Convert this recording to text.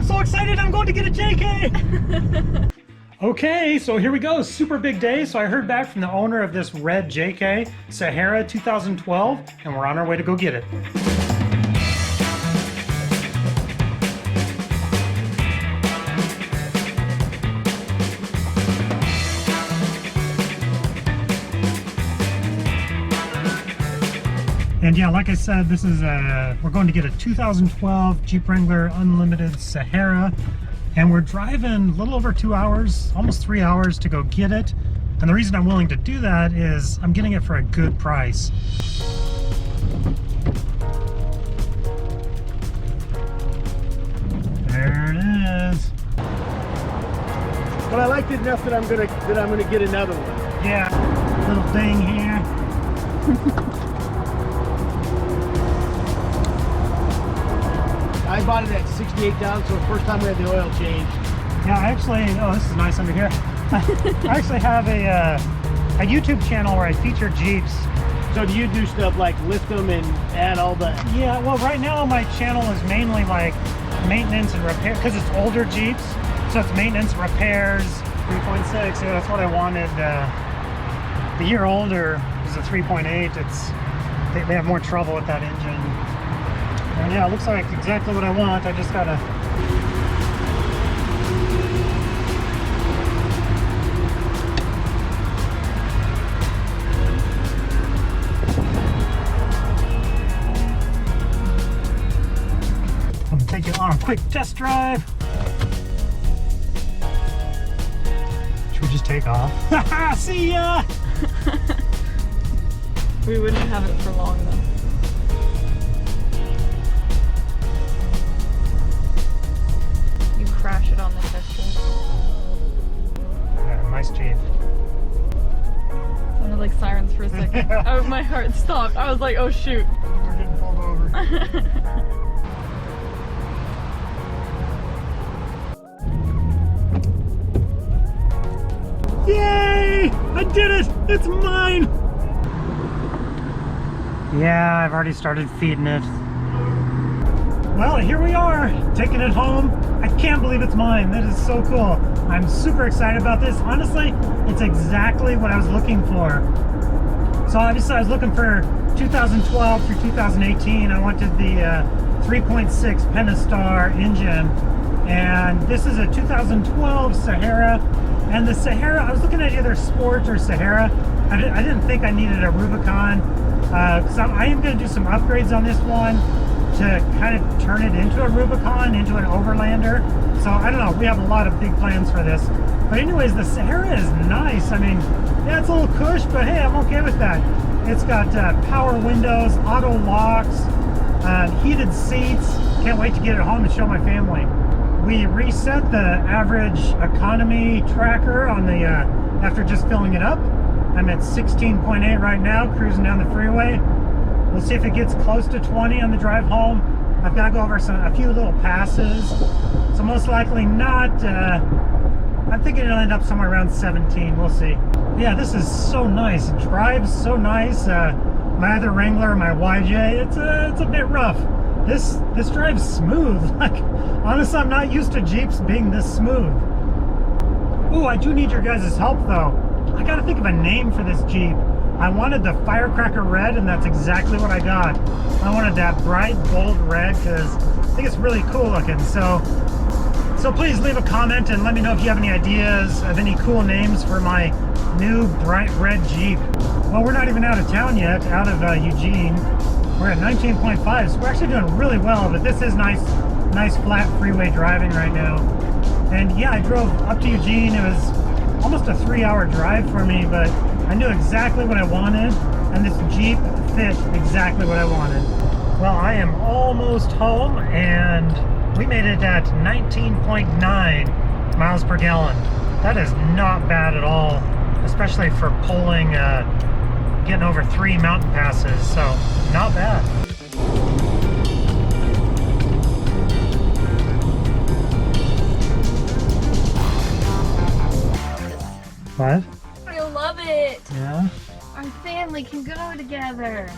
I'm so excited, I'm going to get a JK! Okay, so here we go, super big day. So I heard back from the owner of this red JK, Sahara 2012, and we're on our way to go get it. And yeah, like I said, this is we're going to get a 2012 Jeep Wrangler Unlimited Sahara, and we're driving a little over 2 hours, almost 3 hours to go get it. And the reason I'm willing to do that is I'm getting it for a good price. There it is. But I liked it enough that I'm gonna get another one. Yeah, little ding here. I bought it at 68,000, so the first time we had the oil change. Yeah, I actually, oh, this is nice under here. I actually have a YouTube channel where I feature Jeeps. So do you do stuff like lift them and add all the... Yeah, well, right now my channel is mainly like maintenance and repair, because it's older Jeeps. So it's maintenance, repairs, 3.6, yeah, that's what I wanted. The year older is a 3.8. They have more trouble with that engine. And yeah, it looks like exactly what I want. I just gotta... I'm gonna take it on a quick test drive. Should we just take off? See ya! We wouldn't have it for long though. Crash it on the test drive. Yeah, nice Jeep. Sounded like sirens for a second. Oh, my heart stopped. I was like, oh shoot. We're getting pulled over. Yay! I did it! It's mine! Yeah, I've already started feeding it. Well, here we are, taking it home. I can't believe it's mine. That is so cool. I'm super excited about this. Honestly, it's exactly what I was looking for. So obviously I was looking for 2012 through 2018. I wanted the 3.6 Pentastar engine. And this is a 2012 Sahara. And the Sahara, I was looking at either Sport or Sahara. I didn't think I needed a Rubicon. Because I am going to do some upgrades on this one to kind of turn it into a Rubicon, into an Overlander. So I don't know, we have a lot of big plans for this. But anyways, the Sahara is nice. I mean, yeah, it's a little cush, but hey, I'm okay with that. It's got power windows, auto locks, heated seats. Can't wait to get it home and show my family. We reset the average economy tracker on the after just filling it up. I'm at 16.8 right now, cruising down the freeway. We'll see if it gets close to 20 on the drive home. I've got to go over a few little passes, so most likely not. I'm thinking it'll end up somewhere around 17. We'll see. Yeah, this is so nice. It drives so nice. My other Wrangler, my YJ, it's a bit rough. This drives smooth. Like, honestly, I'm not used to Jeeps being this smooth. Ooh, I do need your guys' help though. I got to think of a name for this Jeep. I wanted the Firecracker Red, and that's exactly what I got. I wanted that bright, bold red because I think it's really cool looking. So please leave a comment and let me know if you have any ideas of any cool names for my new bright red Jeep. Well, we're not even out of town yet, out of Eugene. We're at 19.5, so we're actually doing really well, but this is nice flat freeway driving right now. And yeah, I drove up to Eugene. It was almost a 3-hour drive for me, but I knew exactly what I wanted, and this Jeep fit exactly what I wanted. Well, I am almost home, and we made it at 19.9 miles per gallon. That is not bad at all, especially for pulling, getting over 3 mountain passes, so not bad. What? I love it. Yeah? Our family can go together.